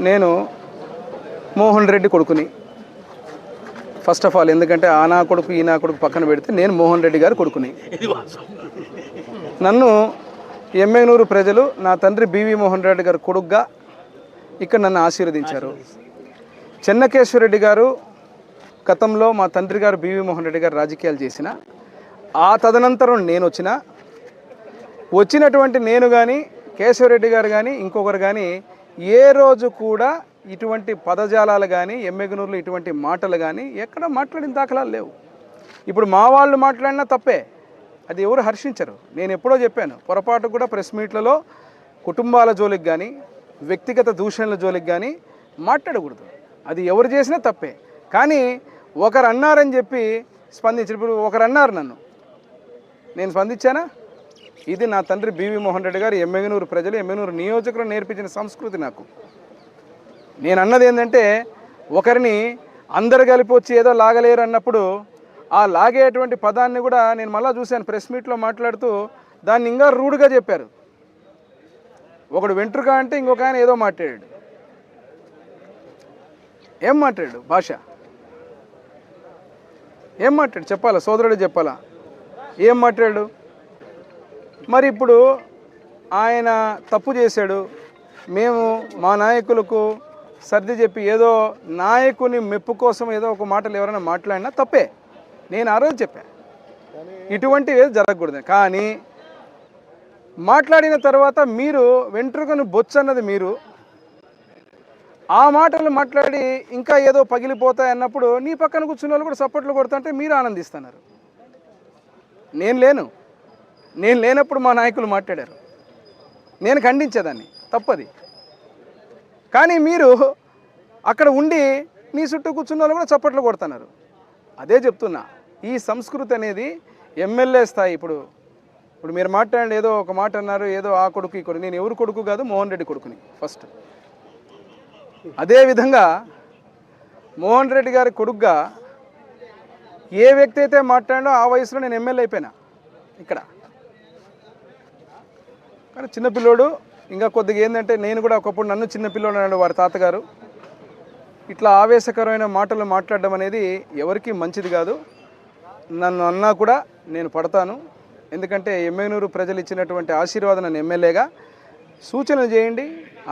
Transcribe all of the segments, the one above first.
నేను మోహన్ రెడ్డి కొడుకుని. First of all ఎందుకంటే ఆ నా కొడుకు ఈ నా కొడుకు పక్కన పెడితే నేను మోహన్ రెడ్డి గారు కొడుకుని. నన్ను ఎమ్మెగనూరు ప్రజలు నా తండ్రి బివి మోహన్ రెడ్డి గారు కొడుకుగా ఇక్కడ నన్ను ఆశీర్వదించారు. చెన్నకేశ్వరరెడ్డి గారు గతంలో మా తండ్రి గారు బివి మోహన్ రెడ్డి గారు రాజకీయాలు చేసిన ఆ తదనంతరం నేను వచ్చినటువంటి నేను కానీ కేశవరెడ్డి గారు కానీ ఇంకొకరు కానీ ఏ రోజు కూడా ఇటువంటి పదజాలాలు కానీ ఎమ్మెగనూరులో ఇటువంటి మాటలు కానీ ఎక్కడ మాట్లాడిన దాఖలాలు లేవు. ఇప్పుడు మా వాళ్ళు మాట్లాడినా తప్పే, అది ఎవరు హర్షించరు. నేను ఎప్పుడో చెప్పాను, పొరపాటు కూడా ప్రెస్ మీట్లలో కుటుంబాల జోలికి కానీ వ్యక్తిగత దూషణల జోలికి కానీ మాట్లాడకూడదు. అది ఎవరు చేసినా తప్పే. కానీ ఒకరు అన్నారని చెప్పి ఇప్పుడు ఒకరు అన్నారు నన్ను, నేను స్పందించానా? ఇది నా తండ్రి బివి మోహన్ రెడ్డి గారు ఎమ్మెగనూరు ప్రజలు ఎమ్మెగనూరు నియోజకవర్గం నేర్పించిన సంస్కృతి నాకు. నేను అన్నది ఏంటంటే, ఒకరిని అందరు కలిపి వచ్చి ఏదో లాగలేరు అన్నప్పుడు ఆ లాగేటువంటి పదాన్ని కూడా నేను మళ్ళీ చూశాను ప్రెస్ మీట్లో మాట్లాడుతూ దాన్ని ఇంకా రూడ్గా చెప్పారు. ఒకడు వెంట్రుక అంటే ఇంకొక ఆయన ఏదో మాట్లాడాడు. ఏం మాట్లాడాడు? భాష ఏం మాట్లాడు చెప్పాలా? సోదరుడు చెప్పాలా ఏం మాట్లాడు? మరి ఇప్పుడు ఆయన తప్పు చేశాడు, మేము మా నాయకులకు సర్ది చెప్పి ఏదో నాయకుని మెప్పు కోసం ఏదో ఒక మాటలు ఎవరైనా మాట్లాడినా తప్పే. నేను ఆ రోజు చెప్పాను ఇటువంటివి జరగకూడదు. కానీ మాట్లాడిన తర్వాత మీరు వెంట్రుకను బొచ్చన్నది మీరు, ఆ మాటలు మాట్లాడి ఇంకా ఏదో పగిలిపోతాయి అన్నప్పుడు నీ పక్కన కూర్చున్న వాళ్ళు కూడా సపోర్ట్లు కొడుతుంటే మీరు ఆనందిస్తున్నారు. నేను లేనప్పుడు మా నాయకులు మాట్లాడారు, నేను ఖండించేదాన్ని, తప్పది. కానీ మీరు అక్కడ ఉండి నీ చుట్టూ కూర్చున్న వాళ్ళు కూడా చప్పట్లు కొడుతున్నారు. అదే చెప్తున్నా, ఈ సంస్కృతి అనేది ఎమ్మెల్యే స్థాయి. ఇప్పుడు మీరు మాట్లాడండి, ఏదో ఒక మాట అన్నారు, ఏదో ఆ కొడుకు ఈ కొడుకు. నేను ఎవరు కొడుకు కాదు, మోహన్ రెడ్డి కొడుకుని ఫస్ట్. అదేవిధంగా మోహన్ రెడ్డి గారి కొడుకుగా ఏ వ్యక్తి అయితే మాట్లాడో ఆ వయసులో నేను ఎమ్మెల్యే అయిపోయినా ఇక్కడ. కానీ చిన్నపిల్లోడు ఇంకా కొద్దిగా ఏంటంటే, నేను కూడా ఒకప్పుడు నన్ను చిన్నపిల్లోడు అన్నాడు వారి తాతగారు. ఇట్లా ఆవేశకరమైన మాటలు మాట్లాడడం అనేది ఎవరికి మంచిది కాదు. నన్ను అన్నా కూడా నేను పడతాను. ఎందుకంటే ఎమ్మెగనూరు ప్రజలు ఇచ్చినటువంటి ఆశీర్వాదం, నన్ను ఎమ్మెల్యేగా సూచనలు చేయండి,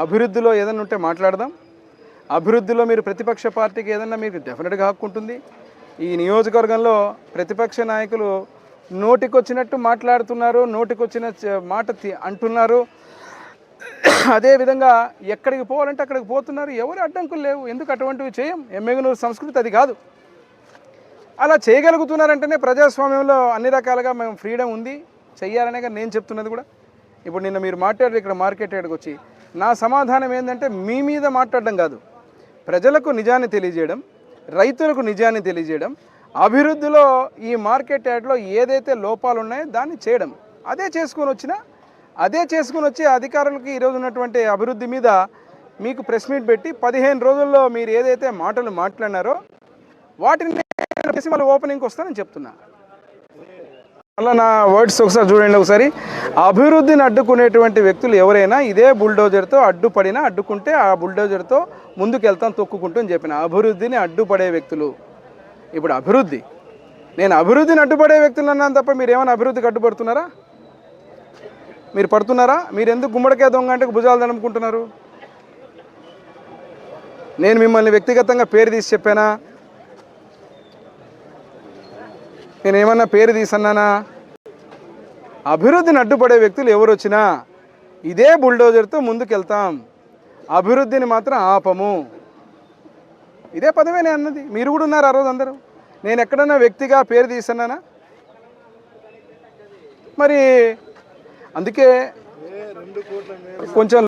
అభివృద్ధిలో ఏదైనా ఉంటే మాట్లాడదాం. అభివృద్ధిలో మీరు ప్రతిపక్ష పార్టీకి ఏదన్నా మీకు డెఫినెట్గా హక్కు ఉంటుంది. ఈ నియోజకవర్గంలో ప్రతిపక్ష నాయకులు నోటికొచ్చినట్టు మాట్లాడుతున్నారు, నోటికొచ్చిన మాట అంటున్నారు. అదేవిధంగా ఎక్కడికి పోవాలంటే అక్కడికి పోతున్నారు. ఎవరు అడ్డంకులు లేవు. ఎందుకు అటువంటివి చేయం? ఎమ్మెగనూరు సంస్కృతి అది కాదు. అలా చేయగలుగుతున్నారంటేనే ప్రజాస్వామ్యంలో అన్ని రకాలుగా మేము ఫ్రీడమ్ ఉంది, చెయ్యాలనే నేను చెప్తున్నది కూడా. ఇప్పుడు నిన్న మీరు మాట్లాడారు ఇక్కడ మార్కెట్ యార్డ్కి వచ్చి, నా సమాధానం ఏంటంటే, మీ మీద మాట్లాడడం కాదు, ప్రజలకు నిజాన్ని తెలియజేయడం, రైతులకు నిజాన్ని తెలియజేయడం, అభివృద్ధిలో ఈ మార్కెట్ యార్డ్లో ఏదైతే లోపాలు ఉన్నాయో దాన్ని చేయడం. అదే చేసుకొని వచ్చి అధికారులకి ఈరోజు ఉన్నటువంటి అభివృద్ధి మీద మీకు ప్రెస్ మీట్ పెట్టి 15 రోజుల్లో మీరు ఏదైతే మాటలు మాట్లాడినారో వాటిని మళ్ళీ ఓపెనింగ్కి వస్తానని చెప్తున్నా. అలా నా వర్డ్స్ ఒకసారి చూడండి. ఒకసారి అభివృద్ధిని అడ్డుకునేటువంటి వ్యక్తులు ఎవరైనా ఇదే బుల్డోజర్తో అడ్డుకుంటే ఆ బుల్డోజర్తో ముందుకు వెళ్తాం తొక్కుకుంటూ అని చెప్పిన. అభివృద్ధిని అడ్డుపడే వ్యక్తులు, ఇప్పుడు నేను అభివృద్ధిని అడ్డుపడే వ్యక్తులు అన్నాను తప్ప మీరు ఏమైనా అభివృద్ధికి అడ్డుపడుతున్నారా? మీరు పడుతున్నారా? మీరు ఎందుకు గుమ్మడికాయ దొంగ అంటే భుజాలు దణుకుంటున్నారు? నేను మిమ్మల్ని వ్యక్తిగతంగా పేరు తీసి చెప్పానా? నేనేమన్నా పేరు తీసన్నానా? అభివృద్ధిని అడ్డుపడే వ్యక్తులు ఎవరు వచ్చినా ఇదే బుల్డోజర్తో ముందుకెళ్తాం, అభివృద్ధిని మాత్రం ఆపము. ఇదే పదమే నేను అన్నది. మీరు కూడా ఉన్నారు ఆ రోజు అందరూ. నేను ఎక్కడన్నా వ్యక్తిగా పేరు తీసన్నానా? మరి అందుకే కొంచెం